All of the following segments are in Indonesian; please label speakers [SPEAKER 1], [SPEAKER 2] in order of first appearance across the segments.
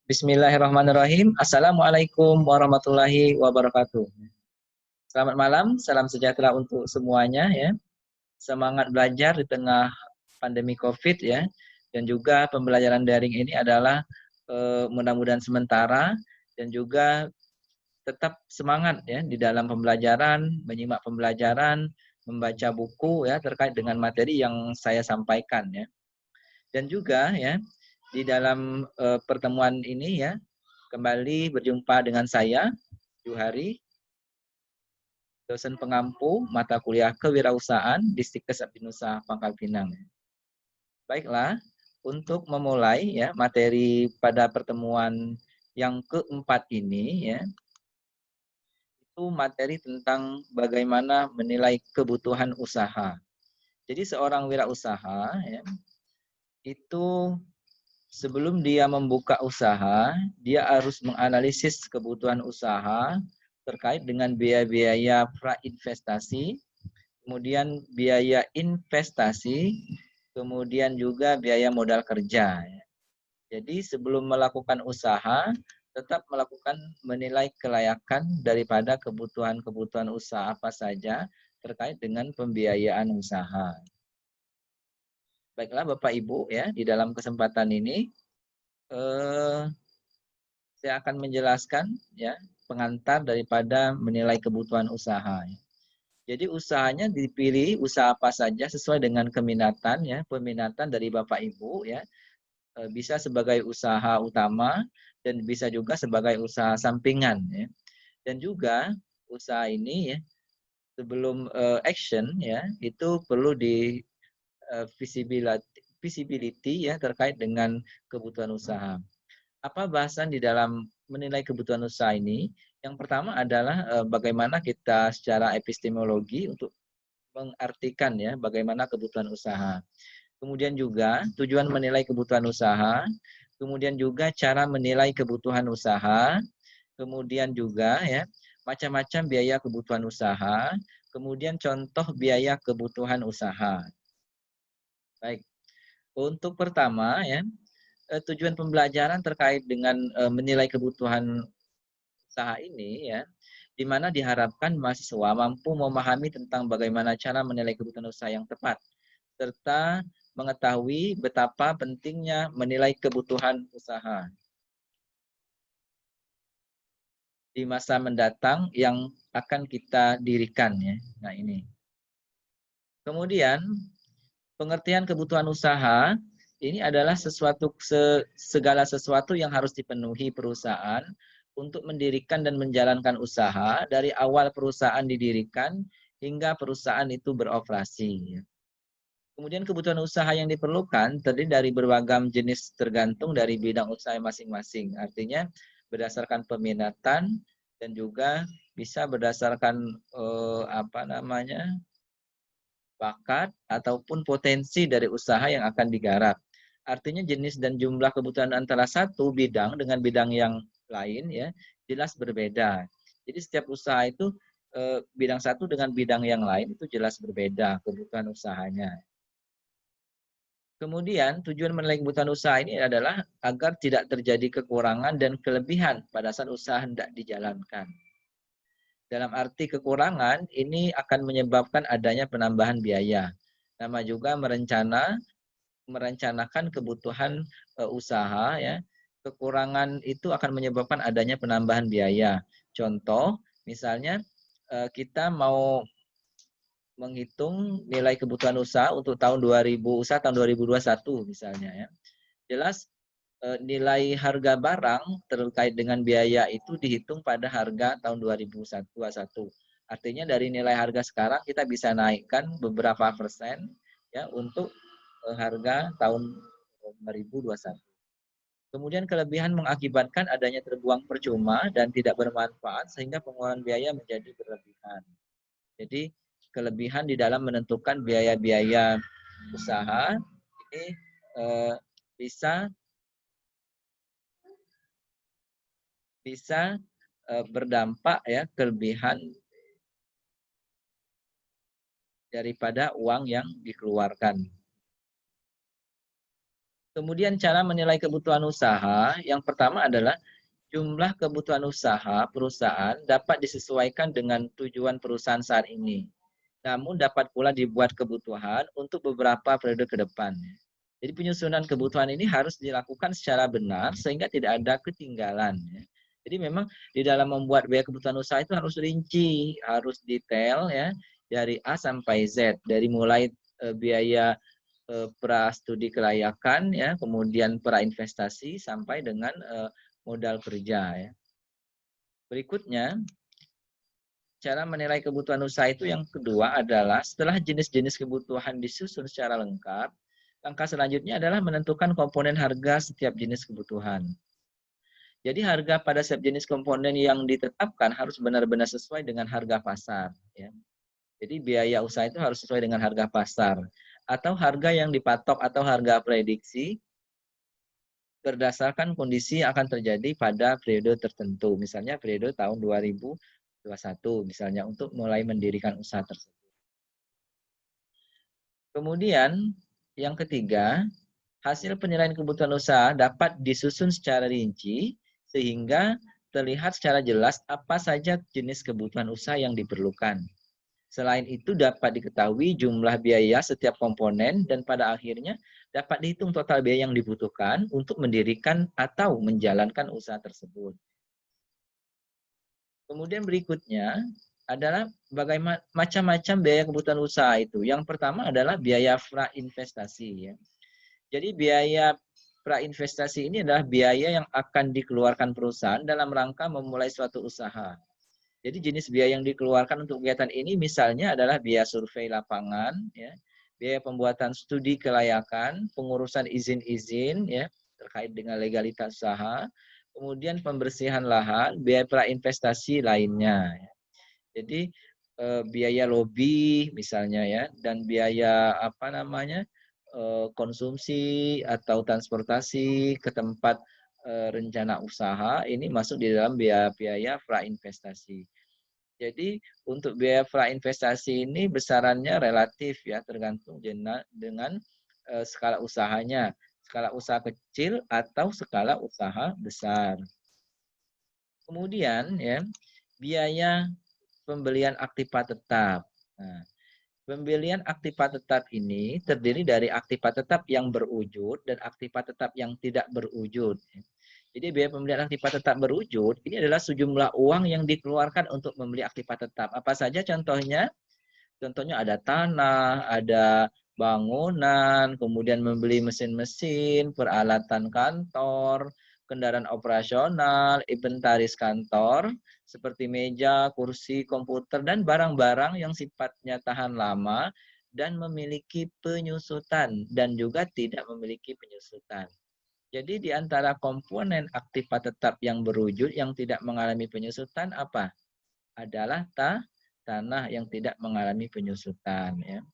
[SPEAKER 1] Bismillahirrahmanirrahim. Assalamualaikum warahmatullahi wabarakatuh. Selamat malam, salam sejahtera untuk semuanya ya. Semangat belajar di tengah pandemi COVID ya. Dan juga pembelajaran daring ini adalah mudah-mudahan sementara dan juga tetap semangat ya di dalam pembelajaran, menyimak pembelajaran, membaca buku ya terkait dengan materi yang saya sampaikan ya. Dan juga ya di dalam pertemuan ini ya kembali berjumpa dengan saya, Juhari, dosen pengampu mata kuliah kewirausahaan Distikes Abdinusa Pangkal Pinang. Baiklah, untuk memulai ya materi pada pertemuan yang keempat ini ya, itu materi tentang bagaimana menilai kebutuhan usaha. Jadi seorang wirausaha ya, itu sebelum dia membuka usaha, dia harus menganalisis kebutuhan usaha terkait dengan biaya-biaya prainvestasi, kemudian biaya investasi, kemudian juga biaya modal kerja. Jadi sebelum melakukan usaha, tetap melakukan menilai kelayakan daripada kebutuhan-kebutuhan usaha apa saja terkait dengan pembiayaan usaha. Baiklah Bapak Ibu ya, di dalam kesempatan ini saya akan menjelaskan ya pengantar daripada menilai kebutuhan usaha. Jadi usahanya dipilih usaha apa saja sesuai dengan keminatan ya, peminatan dari Bapak Ibu ya. Bisa sebagai usaha utama dan bisa juga sebagai usaha sampingan ya. Dan juga usaha ini ya sebelum action ya itu perlu di visibility ya terkait dengan kebutuhan usaha. Apa bahasan di dalam menilai kebutuhan usaha ini? Yang pertama adalah bagaimana kita secara epistemologi untuk mengartikan ya bagaimana kebutuhan usaha. Kemudian juga tujuan menilai kebutuhan usaha, kemudian juga cara menilai kebutuhan usaha, kemudian juga ya macam-macam biaya kebutuhan usaha, kemudian contoh biaya kebutuhan usaha. Baik. Untuk pertama ya, tujuan pembelajaran terkait dengan menilai kebutuhan usaha ini ya, di mana diharapkan mahasiswa mampu memahami tentang bagaimana cara menilai kebutuhan usaha yang tepat, serta mengetahui betapa pentingnya menilai kebutuhan usaha di masa mendatang yang akan kita dirikan ya. Nah ini. Kemudian pengertian kebutuhan usaha ini adalah segala sesuatu yang harus dipenuhi perusahaan untuk mendirikan dan menjalankan usaha dari awal perusahaan didirikan hingga perusahaan itu beroperasi. Kemudian kebutuhan usaha yang diperlukan terdiri dari berbagai jenis tergantung dari bidang usaha masing-masing. Artinya berdasarkan peminatan dan juga bisa berdasarkan bakat ataupun potensi dari usaha yang akan digarap. Artinya jenis dan jumlah kebutuhan antara satu bidang dengan bidang yang lain ya jelas berbeda. Jadi setiap usaha itu bidang satu dengan bidang yang lain itu jelas berbeda kebutuhan usahanya. Kemudian tujuan menilai kebutuhan usaha ini adalah agar tidak terjadi kekurangan dan kelebihan pada saat usaha hendak dijalankan. Dalam arti kekurangan ini akan menyebabkan adanya penambahan biaya. Nama juga merencanakan kebutuhan usaha ya. Kekurangan itu akan menyebabkan adanya penambahan biaya. Contoh, misalnya kita mau menghitung nilai kebutuhan usaha untuk tahun 2021 misalnya ya. Jelas nilai harga barang terkait dengan biaya itu dihitung pada harga tahun 2021. Artinya dari nilai harga sekarang kita bisa naikkan beberapa persen ya untuk harga tahun 2021. Kemudian kelebihan mengakibatkan adanya terbuang percuma dan tidak bermanfaat sehingga pengeluaran biaya menjadi berlebihan. Jadi kelebihan di dalam menentukan biaya-biaya usaha ini bisa berdampak ya kelebihan daripada uang yang dikeluarkan. Kemudian cara menilai kebutuhan usaha, yang pertama adalah jumlah kebutuhan usaha perusahaan dapat disesuaikan dengan tujuan perusahaan saat ini. Namun dapat pula dibuat kebutuhan untuk beberapa periode ke depan. Jadi penyusunan kebutuhan ini harus dilakukan secara benar sehingga tidak ada ketinggalan. Jadi memang di dalam membuat biaya kebutuhan usaha itu harus rinci, harus detail ya, dari A sampai Z, dari mulai biaya pra studi kelayakan ya, kemudian pra investasi sampai dengan modal kerja ya. Berikutnya, cara menilai kebutuhan usaha itu yang kedua adalah setelah jenis-jenis kebutuhan disusun secara lengkap, langkah selanjutnya adalah menentukan komponen harga setiap jenis kebutuhan. Jadi harga pada setiap jenis komponen yang ditetapkan harus benar-benar sesuai dengan harga pasar ya. Jadi biaya usaha itu harus sesuai dengan harga pasar atau harga yang dipatok atau harga prediksi berdasarkan kondisi yang akan terjadi pada periode tertentu. Misalnya periode tahun 2021 misalnya untuk mulai mendirikan usaha tersebut. Kemudian yang ketiga, hasil penilaian kebutuhan usaha dapat disusun secara rinci sehingga terlihat secara jelas apa saja jenis kebutuhan usaha yang diperlukan. Selain itu dapat diketahui jumlah biaya setiap komponen dan pada akhirnya dapat dihitung total biaya yang dibutuhkan untuk mendirikan atau menjalankan usaha tersebut. Kemudian berikutnya adalah bagaimana macam-macam biaya kebutuhan usaha itu. Yang pertama adalah biaya prainvestasi ya. Jadi biaya prainvestasi ini adalah biaya yang akan dikeluarkan perusahaan dalam rangka memulai suatu usaha. Jadi jenis biaya yang dikeluarkan untuk kegiatan ini misalnya adalah biaya survei lapangan, ya, biaya pembuatan studi kelayakan, pengurusan izin-izin ya terkait dengan legalitas usaha, kemudian pembersihan lahan, biaya prainvestasi lainnya. Ya. Jadi biaya lobi misalnya ya dan biaya apa namanya konsumsi atau transportasi ke tempat rencana usaha ini masuk di dalam biaya prainvestasi. Jadi untuk biaya prainvestasi ini besarannya relatif ya tergantung dengan skala usahanya, skala usaha kecil atau skala usaha besar. Kemudian ya biaya pembelian aktiva tetap. Nah, pembelian aktiva tetap ini terdiri dari aktiva tetap yang berwujud dan aktiva tetap yang tidak berwujud. Jadi biaya pembelian aktiva tetap berwujud ini adalah sejumlah uang yang dikeluarkan untuk membeli aktiva tetap. Apa saja contohnya? Contohnya ada tanah, ada bangunan, kemudian membeli mesin-mesin, peralatan kantor, kendaraan operasional, inventaris kantor, seperti meja, kursi, komputer, dan barang-barang yang sifatnya tahan lama dan memiliki penyusutan dan juga tidak memiliki penyusutan. Jadi di antara komponen aktiva tetap yang berwujud yang tidak mengalami penyusutan apa? Adalah tanah yang tidak mengalami penyusutan ya.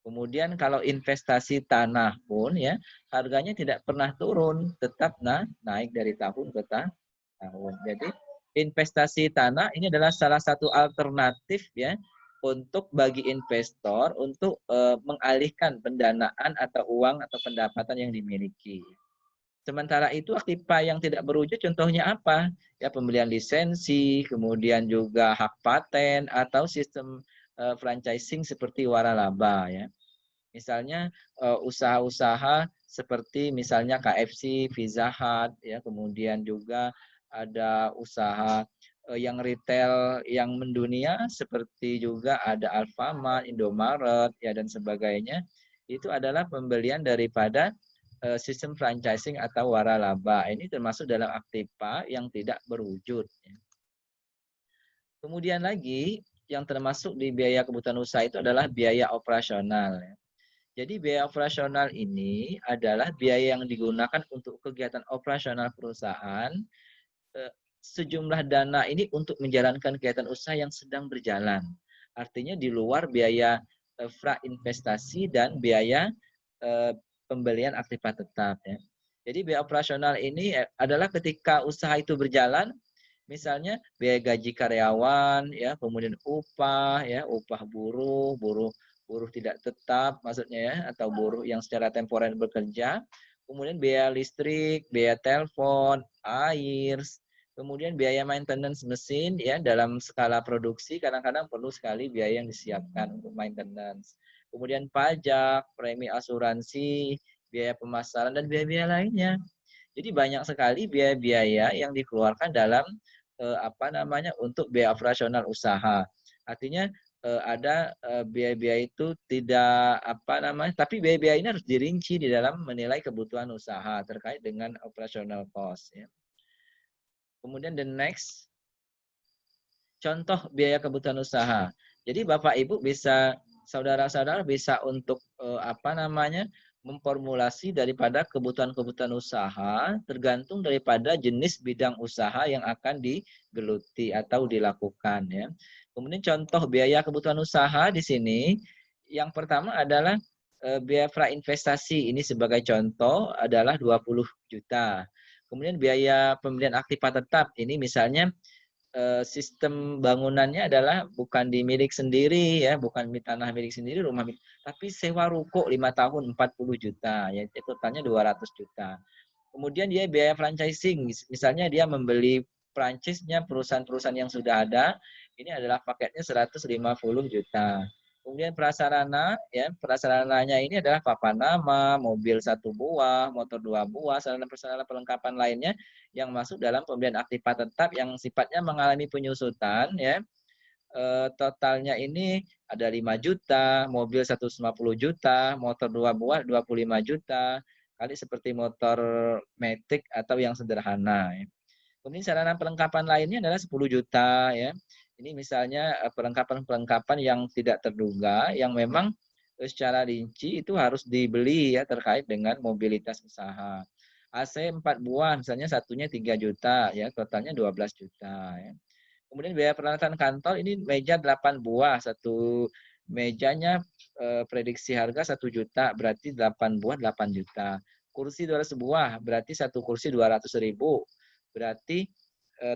[SPEAKER 1] Kemudian kalau investasi tanah pun ya harganya tidak pernah turun, tetap naik dari tahun ke tahun. Jadi investasi tanah ini adalah salah satu alternatif ya untuk bagi investor untuk mengalihkan pendanaan atau uang atau pendapatan yang dimiliki. Sementara itu aktiva yang tidak berwujud contohnya apa? Ya pembelian lisensi, kemudian juga hak paten atau sistem franchising seperti waralaba ya. Misalnya usaha-usaha seperti misalnya KFC, Pizza Hut ya, kemudian juga ada usaha yang retail yang mendunia seperti juga ada Alfamart, Indomaret ya dan sebagainya. Itu adalah pembelian daripada sistem franchising atau waralaba. Ini termasuk dalam aktiva yang tidak berwujud. Kemudian lagi yang termasuk di biaya kebutuhan usaha itu adalah biaya operasional. Jadi biaya operasional ini adalah biaya yang digunakan untuk kegiatan operasional perusahaan. Sejumlah dana ini untuk menjalankan kegiatan usaha yang sedang berjalan. Artinya di luar biaya prainvestasi dan biaya pembelian aktiva tetap ya. Jadi biaya operasional ini adalah ketika usaha itu berjalan, misalnya biaya gaji karyawan ya, kemudian upah ya, upah buruh tidak tetap maksudnya ya atau buruh yang secara temporer bekerja, kemudian biaya listrik, biaya telepon, air, kemudian biaya maintenance mesin ya dalam skala produksi kadang-kadang perlu sekali biaya yang disiapkan untuk maintenance. Kemudian pajak, premi asuransi, biaya pemasaran dan biaya-biaya lainnya. Jadi banyak sekali biaya-biaya yang dikeluarkan dalam untuk biaya operasional usaha. Artinya ada biaya-biaya itu tidak tapi biaya-biaya ini harus dirinci di dalam menilai kebutuhan usaha terkait dengan operational cost. Ya. Kemudian the next contoh biaya kebutuhan usaha. Jadi Bapak Ibu bisa saudara-saudara bisa untuk memformulasi daripada kebutuhan-kebutuhan usaha tergantung daripada jenis bidang usaha yang akan digeluti atau dilakukan ya. Kemudian contoh biaya kebutuhan usaha di sini yang pertama adalah biaya prainvestasi. Ini sebagai contoh adalah 20 juta. Kemudian biaya pembelian aktiva tetap ini misalnya sistem bangunannya adalah bukan di milik sendiri ya, bukan di tanah milik sendiri, rumah milik, tapi sewa ruko 5 tahun 40 juta, ya totalnya 200 juta. Kemudian dia biaya franchising, misalnya dia membeli franchise-nya perusahaan-perusahaan yang sudah ada, ini adalah paketnya 150 juta. Kemudian prasarana, ya prasarananya ini adalah papan nama, mobil 1 buah, motor 2 buah, sarana-prasarana perlengkapan lainnya yang masuk dalam pembelian aktiva tetap yang sifatnya mengalami penyusutan, ya. Totalnya ini ada 5 juta, mobil 150 juta, motor 2 buah 25 juta, kali seperti motor Matic atau yang sederhana. Ya. Kemudian sarana perlengkapan lainnya adalah 10 juta ya. Ini misalnya perlengkapan-perlengkapan yang tidak terduga yang memang secara rinci itu harus dibeli ya terkait dengan mobilitas usaha. AC 4 buah misalnya satunya 3 juta ya, totalnya 12 juta ya. Kemudian biaya peralatan kantor ini meja 8 buah, satu mejanya prediksi harga 1 juta, berarti 8 buah 8 juta. Kursi 200 buah, berarti satu kursi 200.000. Berarti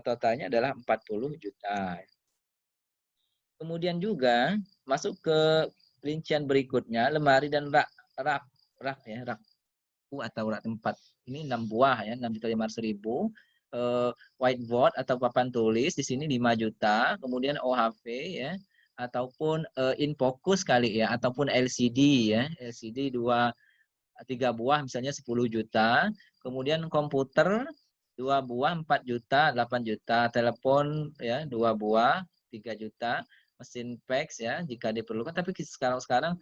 [SPEAKER 1] totalnya adalah 40 juta. Kemudian juga masuk ke rincian berikutnya, lemari dan rak ya, rak atau rak tempat. Ini 6 buah ya, 6.500.000. Whiteboard atau papan tulis di sini 5 juta, kemudian OHV ya, ataupun InFocus kali ya, ataupun LCD ya, LCD 3 buah misalnya 10 juta, kemudian komputer 2 buah 4 juta, 8 juta, telepon ya 2 buah 3 juta, mesin fax ya jika diperlukan, tapi sekarang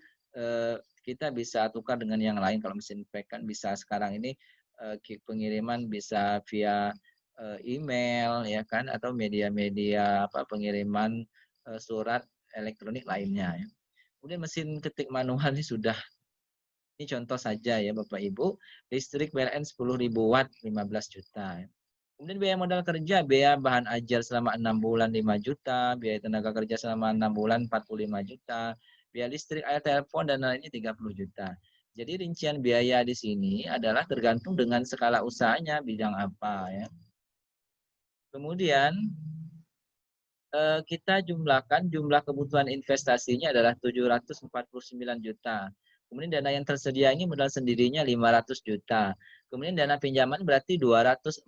[SPEAKER 1] kita bisa tukar dengan yang lain. Kalau mesin fax kan bisa sekarang ini pengiriman bisa via email ya kan, atau media-media pengiriman surat elektronik lainnya ya. Kemudian mesin ketik manual ini sudah, ini contoh saja ya Bapak Ibu, listrik PLN 10.000 watt 15 juta. Kemudian biaya modal kerja, biaya bahan ajar selama 6 bulan 5 juta, biaya tenaga kerja selama 6 bulan 45 juta, biaya listrik, air, telepon, dan lainnya 30 juta. Jadi rincian biaya di sini adalah tergantung dengan skala usahanya, bidang apa ya. Kemudian kita jumlahkan jumlah kebutuhan investasinya adalah 749 juta. Kemudian dana yang tersedia ini modal sendirinya 500 juta. Kemudian dana pinjaman berarti 249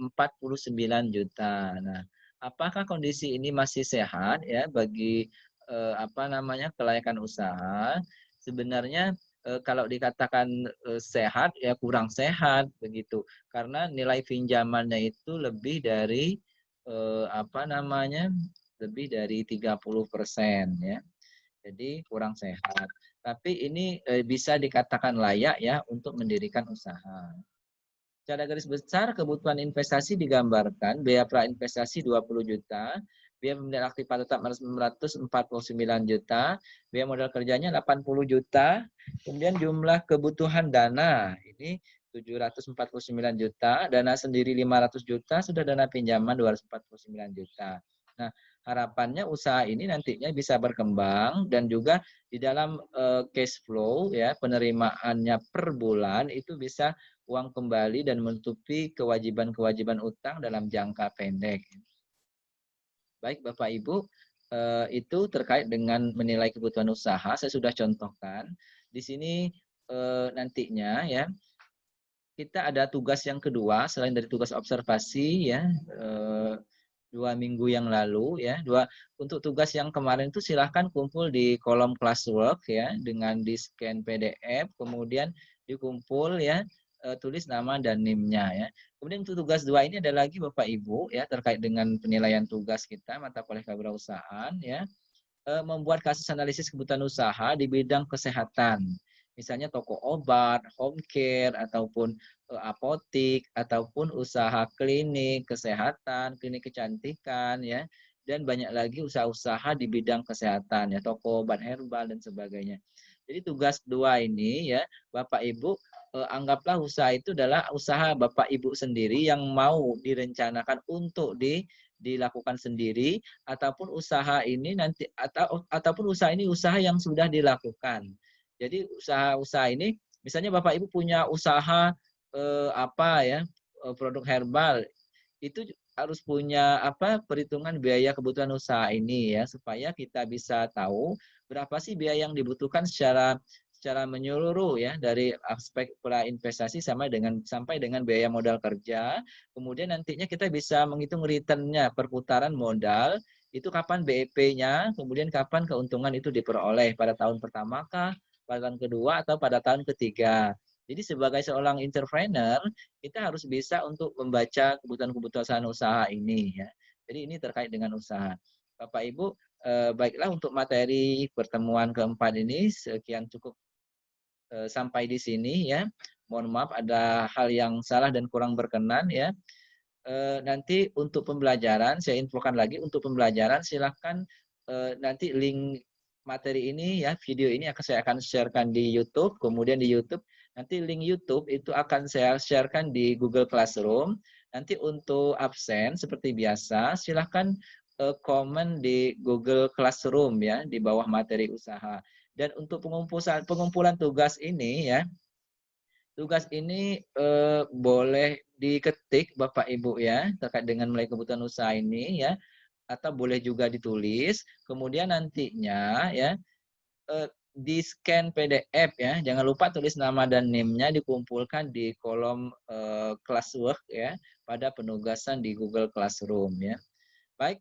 [SPEAKER 1] juta. Nah, apakah kondisi ini masih sehat ya bagi kelayakan usaha? Sebenarnya kalau dikatakan sehat ya kurang sehat begitu. Karena nilai pinjamannya itu lebih dari lebih dari 30% ya. Jadi kurang sehat. Tapi ini bisa dikatakan layak ya untuk mendirikan usaha. Secara garis besar kebutuhan investasi digambarkan biaya prainvestasi 20 juta, biaya pembelian aktiva tetap 949 juta, biaya modal kerjanya 80 juta, kemudian jumlah kebutuhan dana ini 749 juta, dana sendiri 500 juta, sudah dana pinjaman 249 juta. Nah, harapannya usaha ini nantinya bisa berkembang dan juga di dalam cash flow ya, penerimaannya per bulan itu bisa uang kembali dan menutupi kewajiban-kewajiban utang dalam jangka pendek. Baik Bapak Ibu, itu terkait dengan menilai kebutuhan usaha, saya sudah contohkan. Di sini nantinya ya, kita ada tugas yang kedua selain dari tugas observasi ya, 2 minggu yang lalu ya. Untuk tugas yang kemarin itu silahkan kumpul di kolom classwork ya dengan di scan PDF, kemudian dikumpul ya, tulis nama dan NIM-nya ya. Kemudian untuk tugas 2 ini ada lagi Bapak Ibu ya, terkait dengan penilaian tugas kita mata kuliah kewirausahaan ya, membuat kasus analisis kebutuhan usaha di bidang kesehatan. Misalnya toko obat, home care, ataupun apotik, ataupun usaha klinik kesehatan, klinik kecantikan, ya, dan banyak lagi usaha-usaha di bidang kesehatan, ya, toko obat herbal dan sebagainya. Jadi tugas 2 ini, ya, Bapak Ibu anggaplah usaha itu adalah usaha Bapak Ibu sendiri yang mau direncanakan untuk dilakukan sendiri, ataupun usaha ini nanti ataupun usaha ini usaha yang sudah dilakukan. Jadi usaha-usaha ini misalnya Bapak Ibu punya usaha apa ya, produk herbal, itu harus punya apa, perhitungan biaya kebutuhan usaha ini ya, supaya kita bisa tahu berapa sih biaya yang dibutuhkan secara secara menyeluruh ya, dari aspek pola investasi sampai dengan biaya modal kerja. Kemudian nantinya kita bisa menghitung return-nya, perputaran modal, itu kapan BEP-nya, kemudian kapan keuntungan itu diperoleh, pada tahun pertama kah, pada tahun kedua, atau pada tahun ketiga. Jadi sebagai seorang entrepreneur, kita harus bisa untuk membaca kebutuhan-kebutuhan usaha ini ya. Jadi ini terkait dengan usaha. Bapak Ibu, baiklah untuk materi pertemuan keempat ini sekian cukup sampai di sini ya. Mohon maaf ada hal yang salah dan kurang berkenan ya. Nanti untuk pembelajaran saya infokan lagi, untuk pembelajaran silahkan nanti link materi ini ya, video ini saya akan sharekan di YouTube, kemudian di YouTube nanti link YouTube itu akan saya sharekan di Google Classroom. Nanti untuk absen seperti biasa silahkan komen di Google Classroom ya, di bawah materi usaha. Dan untuk pengumpulan tugas ini ya, tugas ini boleh diketik Bapak Ibu ya, terkait dengan mulai kebutuhan usaha ini ya, atau boleh juga ditulis. Kemudian nantinya ya, di scan PDF ya, jangan lupa tulis nama dan NIM-nya, dikumpulkan di kolom classwork ya, pada penugasan di Google Classroom ya. Baik,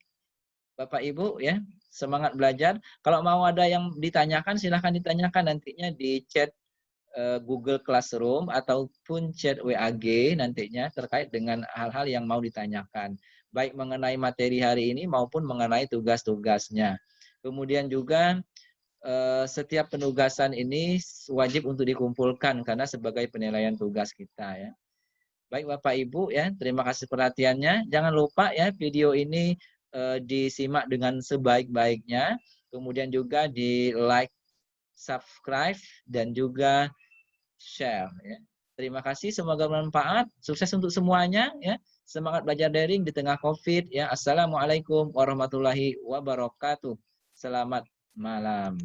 [SPEAKER 1] Bapak Ibu ya, semangat belajar. Kalau mau ada yang ditanyakan silahkan ditanyakan nantinya di chat Google Classroom ataupun chat WAG nantinya terkait dengan hal-hal yang mau ditanyakan, baik mengenai materi hari ini maupun mengenai tugas-tugasnya. Kemudian juga setiap penugasan ini wajib untuk dikumpulkan karena sebagai penilaian tugas kita ya. Baik Bapak Ibu ya, terima kasih perhatiannya. Jangan lupa ya video ini disimak dengan sebaik-baiknya, kemudian juga di like, subscribe, dan juga share ya. Terima kasih, semoga bermanfaat. Sukses untuk semuanya ya. Semangat belajar daring di tengah Covid ya. Assalamualaikum warahmatullahi wabarakatuh. Selamat malam.